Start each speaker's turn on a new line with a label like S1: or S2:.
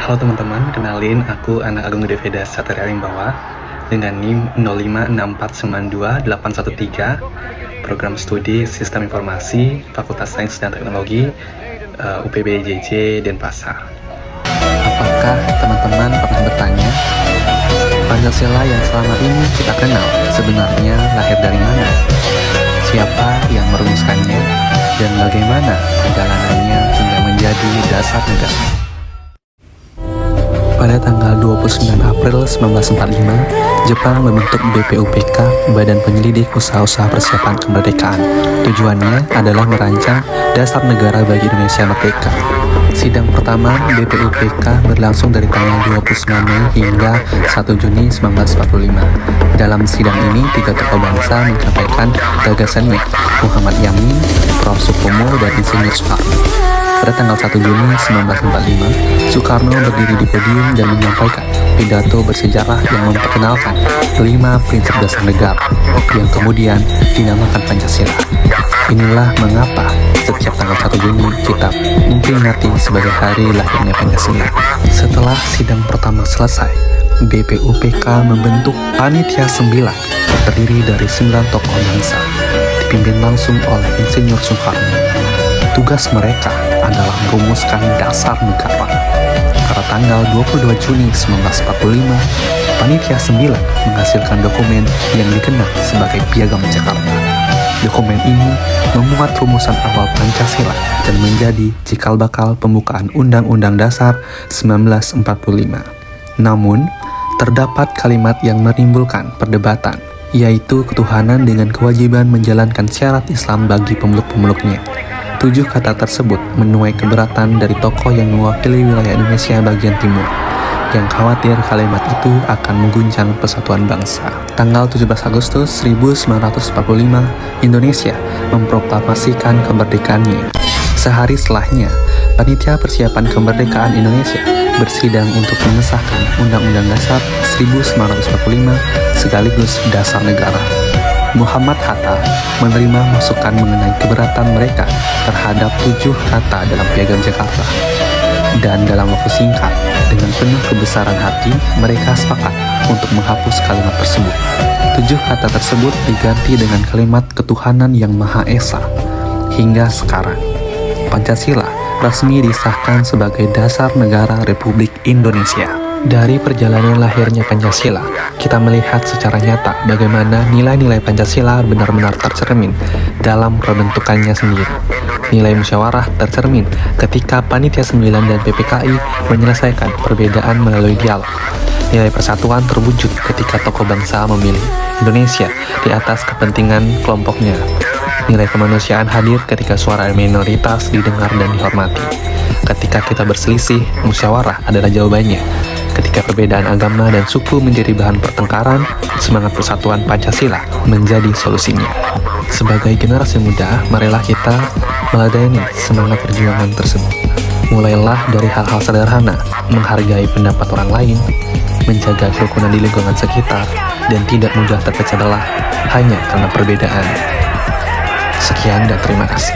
S1: Halo teman-teman, kenalin aku Anak Agung Gede Veda Satria Limbawa dengan NIM 056413813, program studi Sistem Informasi, Fakultas Sains dan Teknologi, UPB-JJ Denpasar. Apakah teman-teman pernah bertanya, Pancasila yang selama ini kita kenal sebenarnya lahir dari mana? Siapa yang merumuskannya? Dan bagaimana perjalanannya hingga menjadi dasar negara? Pada tanggal 29 April 1945, Jepang membentuk BPUPK, Badan Penyelidik Usaha-Usaha Persiapan Kemerdekaan. Tujuannya adalah merancang dasar negara bagi Indonesia merdeka. Sidang pertama BPUPK berlangsung dari tanggal 29 Mei hingga 1 Juni 1945. Dalam sidang ini, 3 tokoh bangsa menyampaikan gagasannya, Muhammad Yamin, Prof. Supomo, dan Insinyur Soekarno. Pada tanggal 1 Juni 1945, Soekarno berdiri di podium dan menyampaikan pidato bersejarah yang memperkenalkan 5 prinsip dasar negara yang kemudian dinamakan Pancasila. Inilah mengapa setiap tanggal 1 Juni kita memperingati sebagai hari lahirnya Pancasila. Setelah sidang pertama selesai, BPUPK membentuk Panitia 9 terdiri dari 9 tokoh bangsa, dipimpin langsung oleh Insinyur Soekarno. Tugas mereka adalah merumuskan dasar negara. Pada tanggal 22 Juni 1945, Panitia 9 menghasilkan dokumen yang dikenal sebagai Piagam Jakarta. Dokumen ini memuat rumusan awal Pancasila dan menjadi cikal bakal pembukaan Undang-Undang Dasar 1945. Namun, terdapat kalimat yang menimbulkan perdebatan, yaitu ketuhanan dengan kewajiban menjalankan syarat Islam bagi pemeluk-pemeluknya. 7 kata tersebut menuai keberatan dari tokoh yang mewakili wilayah Indonesia bagian timur, yang khawatir kalimat itu akan mengguncang persatuan bangsa. Tanggal 17 Agustus 1945, Indonesia memproklamasikan kemerdekaannya. Sehari setelahnya, Panitia Persiapan Kemerdekaan Indonesia bersidang untuk mengesahkan Undang-Undang Dasar 1945 sekaligus dasar negara. Muhammad Hatta menerima masukan mengenai keberatan mereka terhadap 7 kata dalam Piagam Jakarta. Dan dalam waktu singkat, dengan penuh kebesaran hati, mereka sepakat untuk menghapus kalimat tersebut. 7 kata tersebut diganti dengan kalimat ketuhanan yang Maha Esa. Hingga sekarang, Pancasila resmi disahkan sebagai dasar negara Republik Indonesia. Dari perjalanan lahirnya Pancasila, kita melihat secara nyata bagaimana nilai-nilai Pancasila benar-benar tercermin dalam perbentukannya sendiri. Nilai musyawarah tercermin ketika Panitia 9 dan PPKI menyelesaikan perbedaan melalui dialog. Nilai persatuan terwujud ketika tokoh bangsa memilih Indonesia di atas kepentingan kelompoknya. Nilai kemanusiaan hadir ketika suara minoritas didengar dan dihormati. Ketika kita berselisih, musyawarah adalah jawabannya. Ketika perbedaan agama dan suku menjadi bahan pertengkaran, semangat persatuan Pancasila menjadi solusinya. Sebagai generasi muda, marilah kita meladeni semangat perjuangan tersebut. Mulailah dari hal-hal sederhana, menghargai pendapat orang lain, menjaga kerukunan di lingkungan sekitar, dan tidak mudah terpecah belah hanya karena perbedaan. Sekian dan terima kasih.